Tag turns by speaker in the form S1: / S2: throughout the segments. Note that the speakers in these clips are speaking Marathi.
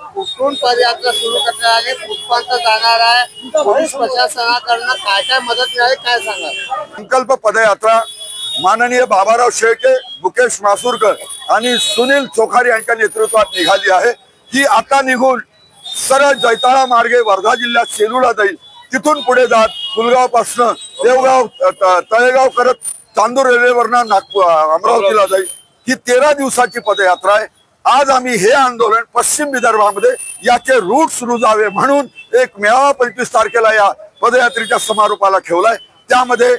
S1: कुठून पदयात्रा सुरू करणार आहे, कुठपर्यंत जाणार आहे, पोलीस प्रशासनाकडून काय काय मदत मिळाली काय सांगा।
S2: संकल्प पदयात्रा माननीय बाबाराव शेळके, मुकेश मासुरकर आणि सुनील चोखारी यांच्या नेतृत्वात निघाली आहे। ही आता निघून सरळ जैताळा मार्गे वर्धा जिल्ह्यात सेलूला जाईल। तिथून पुढे जात पुलगाव पासून देवगाव तळेगाव करत चांदूर रेल्वेवरनं नागपूर अमरावतीला जाईल। ही 13 दिवसाची पदयात्रा आहे। आज आम्ही हे आंदोलन पश्चिम विदर्भामध्ये याचे रूट सुरू जावे म्हणून एक मेळावा 25 तारखेला या पदयात्रेच्या समारोपाला ठेवलाय। त्यामध्ये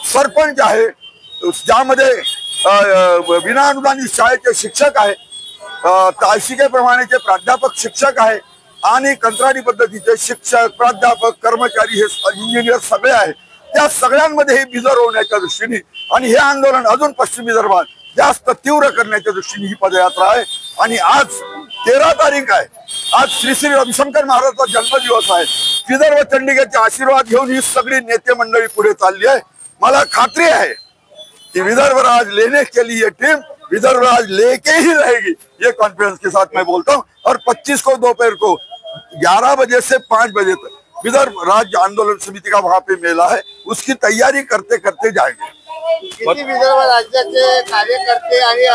S2: सरपंच आहे, ज्यामध्ये विना अनुदानित शाळेचे शिक्षक आहे, तासिकेप्रमाणेचे प्राध्यापक शिक्षक आहे आणि कंत्राटी पद्धतीचे शिक्षक प्राध्यापक कर्मचारी हे इंजिनियर सगळे आहेत। त्या सगळ्यांमध्ये हे बिजर होण्याच्या दृष्टीने आणि हे आंदोलन अजून पश्चिम विदर्भात जास्त तीव्र करण्याच्या दृष्टीने ही पदयात्रा आहे। आणि आज 13 तारीख आहे। आज श्री श्री रविशंकर महाराजचा जन्मदिवस आहे। विदर्भ चंडिकेचे आशीर्वाद घेऊन ही सगळी नेते मंडळी पुढे चालली आहे। मला खात्री आहे कि विदर्भ राज लेने के लिए टीम विदर्भ राज लेके ही रहेगी, ये कॉन्फिडेंस के साथ मैं बोलता हूँ। और 25 को दोपहर को 11 बजे से 5 बजे तक विदर्भ राज्य आंदोलन समिति का वहाँ पे मेला है, उसकी तैयारी करते करते जाएंगे।
S1: किती विदर्भ राज्याचे कार्यकर्ते आणि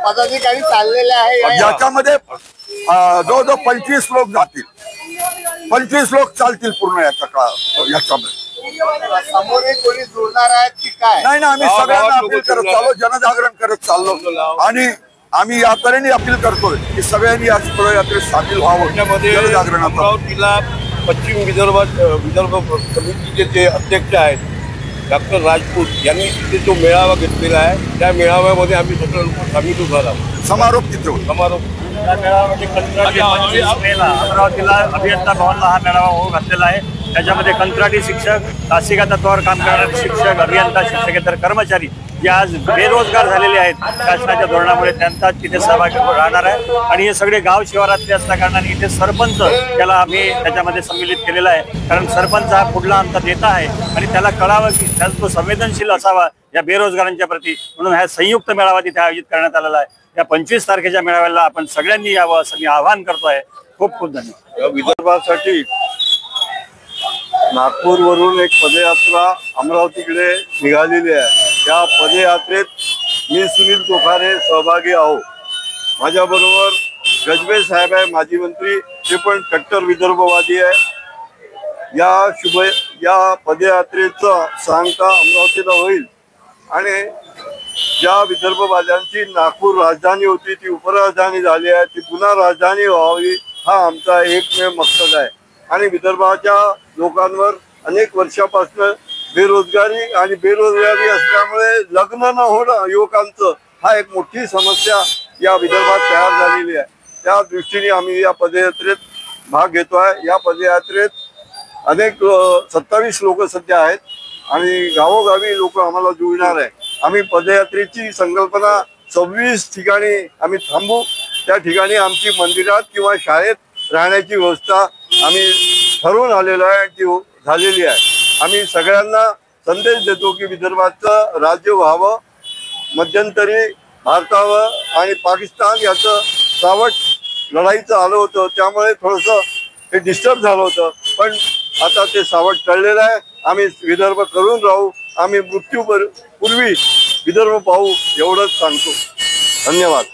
S1: पदाधिकारी चाललेले आहे।
S2: याच्यामध्ये जवळजवळ 25 लोक जातील, 25 लोक चालतील पूर्ण याच्यामध्ये।
S1: समोर कोणी जोडणार आहेत की काय?
S2: नाही ना, आम्ही सगळ्यांना अपील करत चाललो, जनजागरण करत चाललो आणि आम्ही या तऱ्हेने अपील करतोय की सगळ्यांनी या पदयात्रेत सामील व्हावं।
S3: अमरावतीला पश्चिम विदर्भ समितीचे जे अध्यक्ष आहेत डॉक्टर राजपूत यांनी तिथे जो मेळावा घेतलेला आहे त्या मेळाव्यामध्ये आम्ही सगळे लोक सामील झाला।
S2: समारोप तिथे
S3: समारोप
S4: मेळाव्यामध्ये अमरावतीला अभियंता भवनला हा मेळावा घातलेला आहे। त्याच्यामध्ये कंत्राटी शिक्षक, तासिका तत्वावर काम करणारे शिक्षक, अभियंता, शिक्षकेतर कर्मचारी जे आज बेरोजगार झालेले आहेत शासनाच्या धोरणामुळे त्यांचा तिथे सहभागी राहणार आहे। आणि हे सगळे गाव शिवारातले असल्या कारणाने इथे सरपंच त्याला आम्ही त्याच्यामध्ये सम्मिलित केलेला आहे, कारण सरपंच हा पुढला आमचा नेता आहे आणि त्याला कळावं की त्याला तो संवेदनशील असावा या बेरोजगारांच्या प्रती, म्हणून हा संयुक्त मेळावा तिथे आयोजित करण्यात आलेला आहे। या 25 तारखेच्या मेळाव्याला आपण सगळ्यांनी यावं असं मी आवाहन करतोय। खूप खूप धन्यवाद।
S3: या विदर्भासाठी नागपूरवरून एक पदयात्रा अमरावतीकडे निघालेली आहे। त्या पदयात्रेत मी सुनील चोखारे सहभागी आहो। माझ्याबरोबर गजबे साहेब आहे, माजी मंत्री, ते पण कट्टर विदर्भवादी आहे। या पदयात्रेचा सांगता अमरावतीला होईल आणि ज्या विदर्भवाद्यांची नागपूर राजधानी होती ती उपराजधानी झाली आहे, ती पुन्हा राजधानी व्हावी हा आमचा एकमेव मकसद आहे। आणि विदर्भाच्या लोकांवर अनेक वर्षापासून बेरोजगारी आणि बेरोजगारी असल्यामुळे लग्न न होणं युवकांचं हा एक मोठी समस्या या विदर्भात तयार झालेली आहे। त्या दृष्टीने आम्ही या पदयात्रेत भाग घेतोय। या पदयात्रेत अनेक 27 लोक सध्या आहेत आणि गावोगावी लोक आम्हाला जुळणार आहे। आम्ही पदयात्रेची संकल्पना 26 ठिकाणी आम्ही थांबू। त्या ठिकाणी आमची मंदिरात किंवा शाळेत राहण्याची व्यवस्था आम्ही ठरवून आलेलो आहे, ती झालेली आहे। आम्ही सगळ्यांना संदेश देतो की विदर्भाचं राज्य व्हावं। मध्यंतरी भारतावर आणि पाकिस्तान याचं सावट लढाईचं आलं होतं, त्यामुळे थोडंसं हे डिस्टर्ब झालं होतं, पण आता ते सावट टळलेलं आहे। आम्ही विदर्भ करून राहू, आम्ही मृत्यूपूर्वी विदर्भ पाहू एवढंच सांगतो। धन्यवाद।